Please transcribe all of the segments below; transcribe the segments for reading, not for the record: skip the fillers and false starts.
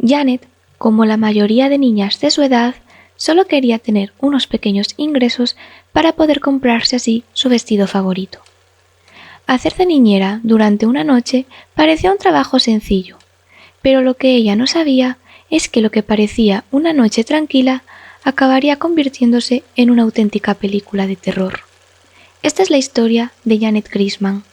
Janet, como la mayoría de niñas de su edad, solo quería tener unos pequeños ingresos para poder comprarse así su vestido favorito. Hacer de niñera durante una noche parecía un trabajo sencillo, pero lo que ella no sabía es que lo que parecía una noche tranquila acabaría convirtiéndose en una auténtica película de terror. Esta es la historia de Janet Grisman.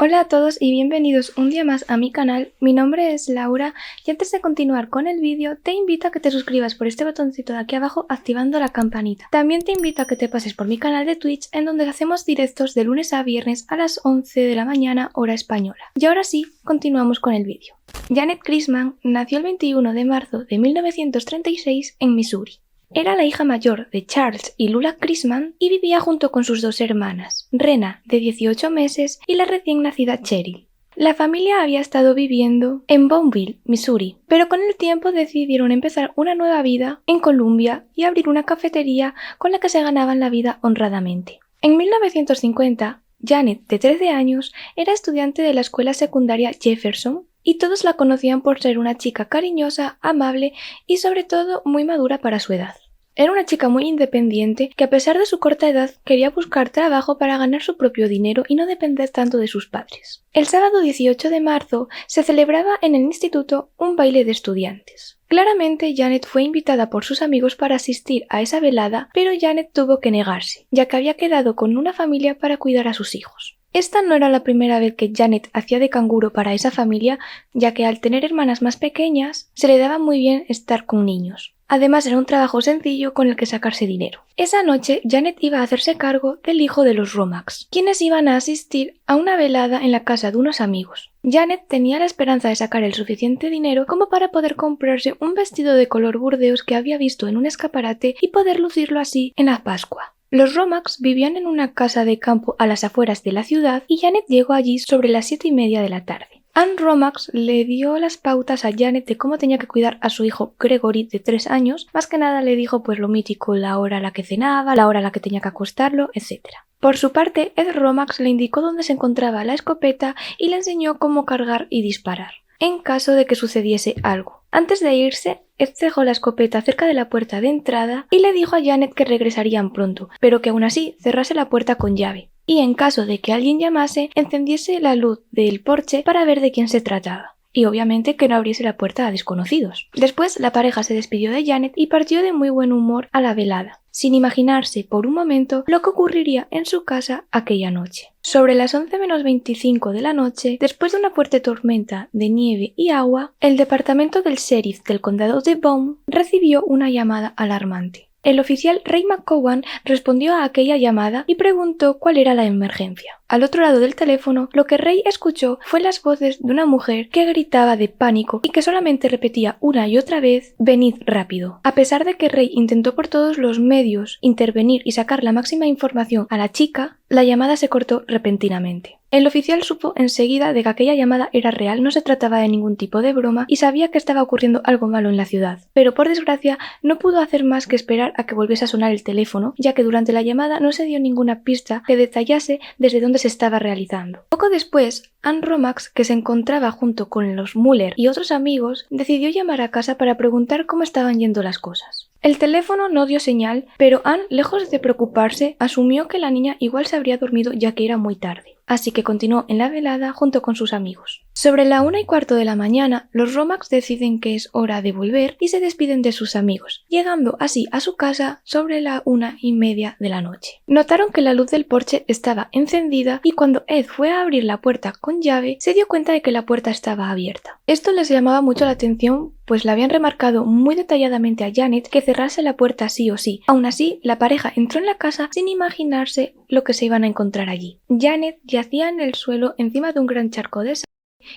Hola a todos y bienvenidos un día más a mi canal. Mi nombre es Laura y antes de continuar con el vídeo te invito a que te suscribas por este botoncito de aquí abajo activando la campanita. También te invito a que te pases por mi canal de Twitch en donde hacemos directos de lunes a viernes a las 11 de la mañana hora española. Y ahora sí, continuamos con el vídeo. Janet Grisman nació el 21 de marzo de 1936 en Missouri. Era la hija mayor de Charles y Lula Grisman y vivía junto con sus dos hermanas, Rena, de 18 meses, y la recién nacida Cheryl. La familia había estado viviendo en Boonville, Missouri, pero con el tiempo decidieron empezar una nueva vida en Columbia y abrir una cafetería con la que se ganaban la vida honradamente. En 1950, Janet, de 13 años, era estudiante de la escuela secundaria Jefferson, y todos la conocían por ser una chica cariñosa, amable y sobre todo muy madura para su edad. Era una chica muy independiente que a pesar de su corta edad quería buscar trabajo para ganar su propio dinero y no depender tanto de sus padres. El sábado 18 de marzo se celebraba en el instituto un baile de estudiantes. Claramente Janet fue invitada por sus amigos para asistir a esa velada, pero Janet tuvo que negarse, ya que había quedado con una familia para cuidar a sus hijos. Esta no era la primera vez que Janet hacía de canguro para esa familia, ya que al tener hermanas más pequeñas, se le daba muy bien estar con niños. Además, era un trabajo sencillo con el que sacarse dinero. Esa noche, Janet iba a hacerse cargo del hijo de los Romax, quienes iban a asistir a una velada en la casa de unos amigos. Janet tenía la esperanza de sacar el suficiente dinero como para poder comprarse un vestido de color burdeos que había visto en un escaparate y poder lucirlo así en la Pascua. Los Romax vivían en una casa de campo a las afueras de la ciudad y Janet llegó allí sobre las 7:30 de la tarde. Anne Romax le dio las pautas a Janet de cómo tenía que cuidar a su hijo Gregory de 3 años, más que nada le dijo pues lo mítico, la hora a la que cenaba, la hora a la que tenía que acostarlo, etc. Por su parte, Ed Romax le indicó dónde se encontraba la escopeta y le enseñó cómo cargar y disparar, en caso de que sucediese algo. Antes de irse, Ed dejó la escopeta cerca de la puerta de entrada y le dijo a Janet que regresarían pronto, pero que aún así cerrase la puerta con llave, y en caso de que alguien llamase, encendiese la luz del porche para ver de quién se trataba. Y obviamente que no abriese la puerta a desconocidos. Después la pareja se despidió de Janet y partió de muy buen humor a la velada, sin imaginarse por un momento lo que ocurriría en su casa aquella noche. Sobre las 11:25 de la noche, después de una fuerte tormenta de nieve y agua, el departamento del sheriff del condado de Boone recibió una llamada alarmante. El oficial Ray McCowan respondió a aquella llamada y preguntó cuál era la emergencia. Al otro lado del teléfono, lo que Ray escuchó fue las voces de una mujer que gritaba de pánico y que solamente repetía una y otra vez «Venid rápido». A pesar de que Ray intentó por todos los medios intervenir y sacar la máxima información a la chica, la llamada se cortó repentinamente. El oficial supo enseguida de que aquella llamada era real, no se trataba de ningún tipo de broma y sabía que estaba ocurriendo algo malo en la ciudad. Pero por desgracia no pudo hacer más que esperar a que volviese a sonar el teléfono, ya que durante la llamada no se dio ninguna pista que detallase desde dónde se estaba realizando. Poco después, Anne Romax, que se encontraba junto con los Muller y otros amigos, decidió llamar a casa para preguntar cómo estaban yendo las cosas. El teléfono no dio señal, pero Anne, lejos de preocuparse, asumió que la niña igual se habría dormido ya que era muy tarde. Así que continuó en la velada junto con sus amigos. Sobre la 1:15 de la mañana, los Romax deciden que es hora de volver y se despiden de sus amigos, llegando así a su casa sobre la 1:30 de la noche. Notaron que la luz del porche estaba encendida y cuando Ed fue a abrir la puerta con llave, se dio cuenta de que la puerta estaba abierta. Esto les llamaba mucho la atención, pues le habían remarcado muy detalladamente a Janet que cerrase la puerta sí o sí. Aún así, la pareja entró en la casa sin imaginarse lo que se iban a encontrar allí. Janet yacía en el suelo encima de un gran charco de sangre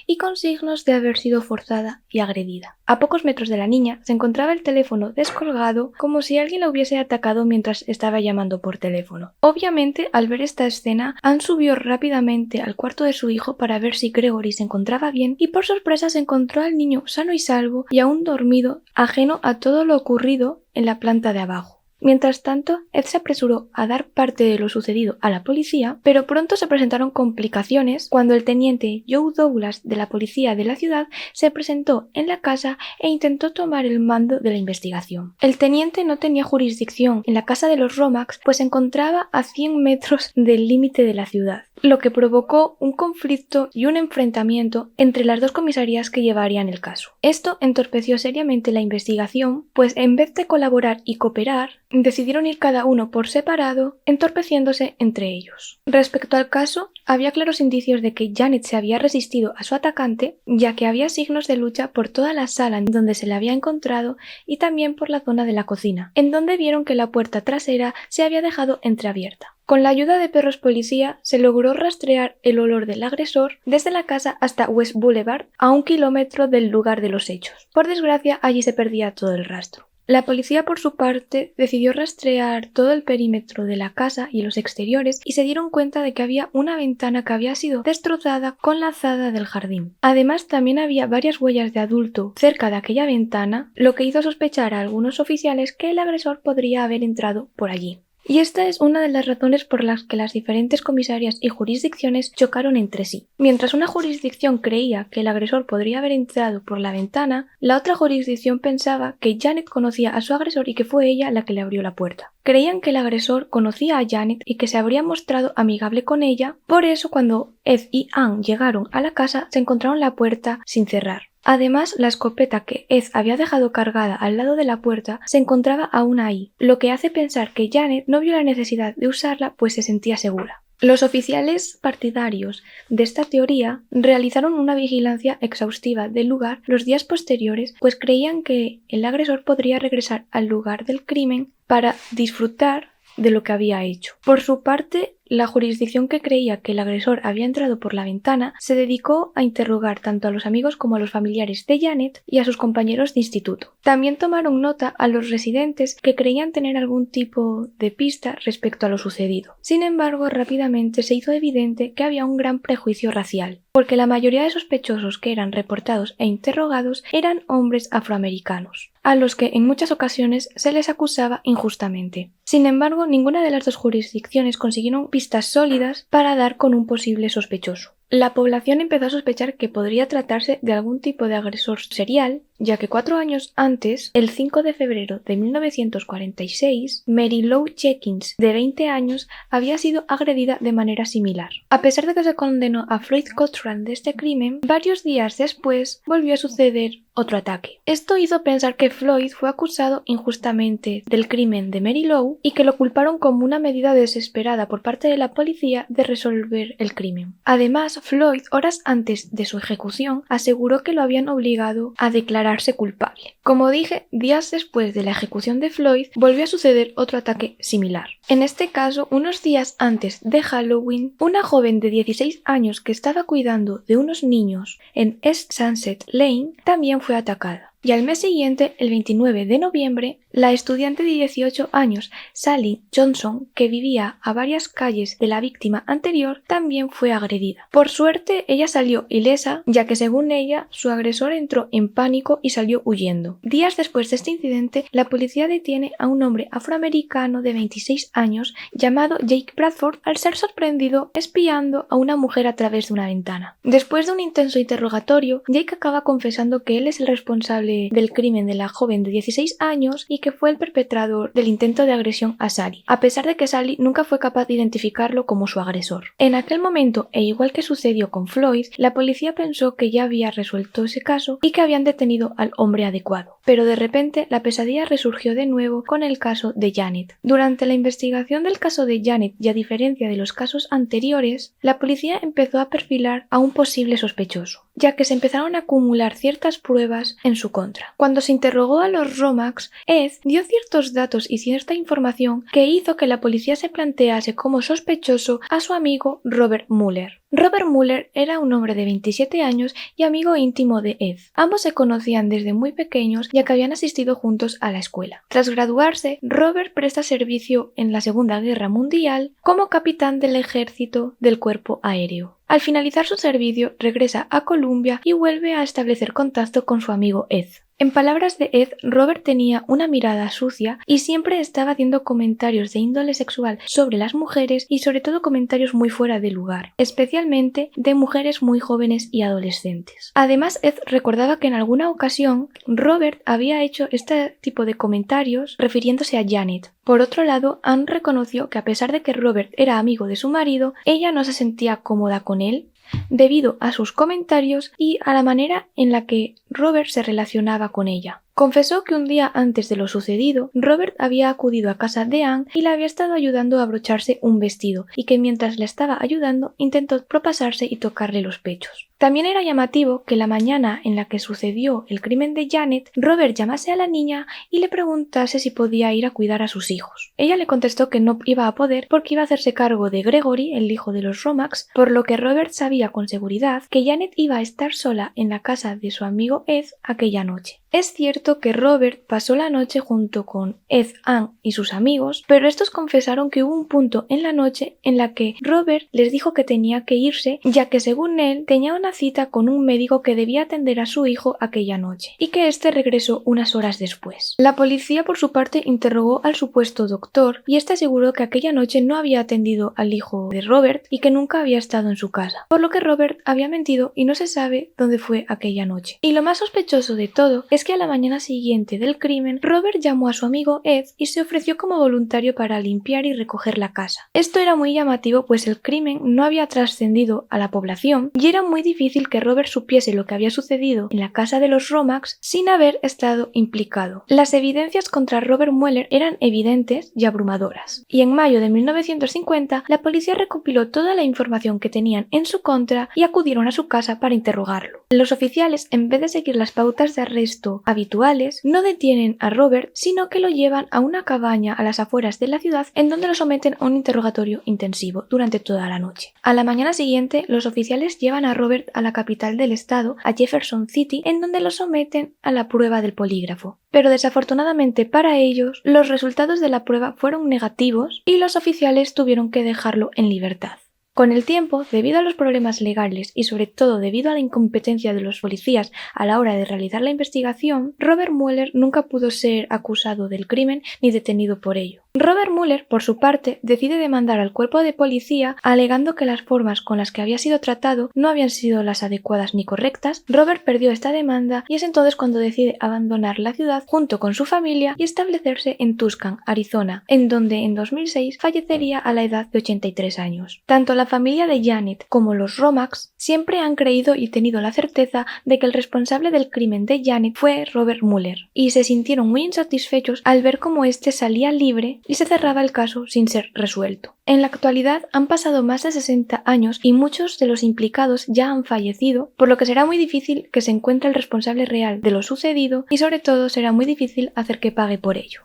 y con signos de haber sido forzada y agredida. A pocos metros de la niña se encontraba el teléfono descolgado como si alguien la hubiese atacado mientras estaba llamando por teléfono. Obviamente, al ver esta escena, Anne subió rápidamente al cuarto de su hijo para ver si Gregory se encontraba bien y por sorpresa se encontró al niño sano y salvo y aún dormido, ajeno a todo lo ocurrido en la planta de abajo. Mientras tanto, Ed se apresuró a dar parte de lo sucedido a la policía, pero pronto se presentaron complicaciones cuando el teniente Joe Douglas de la policía de la ciudad se presentó en la casa e intentó tomar el mando de la investigación. El teniente no tenía jurisdicción en la casa de los Romax, pues se encontraba a 100 metros del límite de la ciudad, lo que provocó un conflicto y un enfrentamiento entre las dos comisarías que llevarían el caso. Esto entorpeció seriamente la investigación, pues en vez de colaborar y cooperar, decidieron ir cada uno por separado, entorpeciéndose entre ellos. Respecto al caso, había claros indicios de que Janet se había resistido a su atacante, ya que había signos de lucha por toda la sala en donde se la había encontrado y también por la zona de la cocina, en donde vieron que la puerta trasera se había dejado entreabierta. Con la ayuda de perros policía se logró rastrear el olor del agresor desde la casa hasta West Boulevard, a 1 kilómetro del lugar de los hechos. Por desgracia, allí se perdía todo el rastro. La policía, por su parte, decidió rastrear todo el perímetro de la casa y los exteriores y se dieron cuenta de que había una ventana que había sido destrozada con la azada del jardín. Además, también había varias huellas de adulto cerca de aquella ventana, lo que hizo sospechar a algunos oficiales que el agresor podría haber entrado por allí. Y esta es una de las razones por las que las diferentes comisarias y jurisdicciones chocaron entre sí. Mientras una jurisdicción creía que el agresor podría haber entrado por la ventana, la otra jurisdicción pensaba que Janet conocía a su agresor y que fue ella la que le abrió la puerta. Creían que el agresor conocía a Janet y que se habría mostrado amigable con ella, por eso cuando Ed y Ann llegaron a la casa se encontraron la puerta sin cerrar. Además, la escopeta que Ed había dejado cargada al lado de la puerta se encontraba aún ahí, lo que hace pensar que Janet no vio la necesidad de usarla pues se sentía segura. Los oficiales partidarios de esta teoría realizaron una vigilancia exhaustiva del lugar los días posteriores, pues creían que el agresor podría regresar al lugar del crimen para disfrutar de lo que había hecho. Por su parte, la jurisdicción que creía que el agresor había entrado por la ventana se dedicó a interrogar tanto a los amigos como a los familiares de Janet y a sus compañeros de instituto. También tomaron nota a los residentes que creían tener algún tipo de pista respecto a lo sucedido. Sin embargo, rápidamente se hizo evidente que había un gran prejuicio racial, porque la mayoría de sospechosos que eran reportados e interrogados eran hombres afroamericanos, a los que en muchas ocasiones se les acusaba injustamente. Sin embargo, ninguna de las dos jurisdicciones consiguieron pistas sólidas para dar con un posible sospechoso. La población empezó a sospechar que podría tratarse de algún tipo de agresor serial, ya que 4 años antes, el 5 de febrero de 1946, Mary Lou Jenkins, de 20 años, había sido agredida de manera similar. A pesar de que se condenó a Floyd Cochran de este crimen, varios días después volvió a suceder otro ataque. Esto hizo pensar que Floyd fue acusado injustamente del crimen de Mary Lou y que lo culparon como una medida desesperada por parte de la policía de resolver el crimen. Además, Floyd, horas antes de su ejecución, aseguró que lo habían obligado a declararse culpable. Como dije, días después de la ejecución de Floyd, volvió a suceder otro ataque similar. En este caso, unos días antes de Halloween, una joven de 16 años que estaba cuidando de unos niños en East Sunset Lane también fue atacada. Y al mes siguiente, el 29 de noviembre, la estudiante de 18 años, Sally Johnson, que vivía a varias calles de la víctima anterior, también fue agredida. Por suerte, ella salió ilesa, ya que según ella, su agresor entró en pánico y salió huyendo. Días después de este incidente, la policía detiene a un hombre afroamericano de 26 años llamado Jake Bradford al ser sorprendido espiando a una mujer a través de una ventana. Después de un intenso interrogatorio, Jake acaba confesando que él es el responsable del crimen de la joven de 16 años y que fue el perpetrador del intento de agresión a Sally, a pesar de que Sally nunca fue capaz de identificarlo como su agresor. En aquel momento, e igual que sucedió con Floyd, la policía pensó que ya había resuelto ese caso y que habían detenido al hombre adecuado. Pero de repente, la pesadilla resurgió de nuevo con el caso de Janet. Durante la investigación del caso de Janet, y a diferencia de los casos anteriores, la policía empezó a perfilar a un posible sospechoso, ya que se empezaron a acumular ciertas pruebas en su contra. Cuando se interrogó a los Romax, Ed dio ciertos datos y cierta información que hizo que la policía se plantease como sospechoso a su amigo Robert Mueller. Robert Mueller era un hombre de 27 años y amigo íntimo de Ed. Ambos se conocían desde muy pequeños ya que habían asistido juntos a la escuela. Tras graduarse, Robert presta servicio en la Segunda Guerra Mundial como capitán del ejército del cuerpo aéreo. Al finalizar su servicio, regresa a Columbia y vuelve a establecer contacto con su amigo Ed. En palabras de Ed, Robert tenía una mirada sucia y siempre estaba haciendo comentarios de índole sexual sobre las mujeres y sobre todo comentarios muy fuera de lugar, especialmente de mujeres muy jóvenes y adolescentes. Además, Ed recordaba que en alguna ocasión Robert había hecho este tipo de comentarios refiriéndose a Janet. Por otro lado, Anne reconoció que a pesar de que Robert era amigo de su marido, ella no se sentía cómoda con él debido a sus comentarios y a la manera en la que Robert se relacionaba con ella. Confesó que un día antes de lo sucedido, Robert había acudido a casa de Anne y le había estado ayudando a abrocharse un vestido y que mientras le estaba ayudando intentó propasarse y tocarle los pechos. También era llamativo que la mañana en la que sucedió el crimen de Janet, Robert llamase a la niña y le preguntase si podía ir a cuidar a sus hijos. Ella le contestó que no iba a poder porque iba a hacerse cargo de Gregory, el hijo de los Romax, por lo que Robert sabía con seguridad que Janet iba a estar sola en la casa de su amigo Ed aquella noche. Es cierto que Robert pasó la noche junto con Ed, Anne y sus amigos, pero estos confesaron que hubo un punto en la noche en la que Robert les dijo que tenía que irse, ya que según él tenía una cita con un médico que debía atender a su hijo aquella noche, y que éste regresó unas horas después. La policía por su parte interrogó al supuesto doctor y este aseguró que aquella noche no había atendido al hijo de Robert y que nunca había estado en su casa, por lo que Robert había mentido y no se sabe dónde fue aquella noche. Y lo más sospechoso de todo es que a la mañana siguiente del crimen, Robert llamó a su amigo Ed y se ofreció como voluntario para limpiar y recoger la casa. Esto era muy llamativo, pues el crimen no había trascendido a la población y era muy difícil que Robert supiese lo que había sucedido en la casa de los Romax sin haber estado implicado. Las evidencias contra Robert Mueller eran evidentes y abrumadoras, y en mayo de 1950 la policía recopiló toda la información que tenían en su contra y acudieron a su casa para interrogarlo. Los oficiales, en vez de seguir las pautas de arresto habituales, no detienen a Robert, sino que lo llevan a una cabaña a las afueras de la ciudad en donde lo someten a un interrogatorio intensivo durante toda la noche. A la mañana siguiente, los oficiales llevan a Robert a la capital del estado, a Jefferson City, en donde lo someten a la prueba del polígrafo. Pero desafortunadamente para ellos, los resultados de la prueba fueron negativos y los oficiales tuvieron que dejarlo en libertad. Con el tiempo, debido a los problemas legales y sobre todo debido a la incompetencia de los policías a la hora de realizar la investigación, Robert Mueller nunca pudo ser acusado del crimen ni detenido por ello. Robert Mueller, por su parte, decide demandar al cuerpo de policía alegando que las formas con las que había sido tratado no habían sido las adecuadas ni correctas. Robert perdió esta demanda y es entonces cuando decide abandonar la ciudad junto con su familia y establecerse en Tucson, Arizona, en donde en 2006 fallecería a la edad de 83 años. Tanto la familia de Janet como los Romax siempre han creído y tenido la certeza de que el responsable del crimen de Janet fue Robert Mueller, y se sintieron muy insatisfechos al ver cómo éste salía libre y se cerraba el caso sin ser resuelto. En la actualidad han pasado más de 60 años y muchos de los implicados ya han fallecido, por lo que será muy difícil que se encuentre el responsable real de lo sucedido y sobre todo será muy difícil hacer que pague por ello.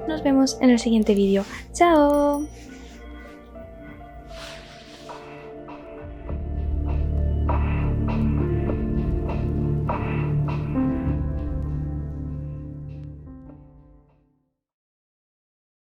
Nos vemos en el siguiente vídeo. ¡Chao!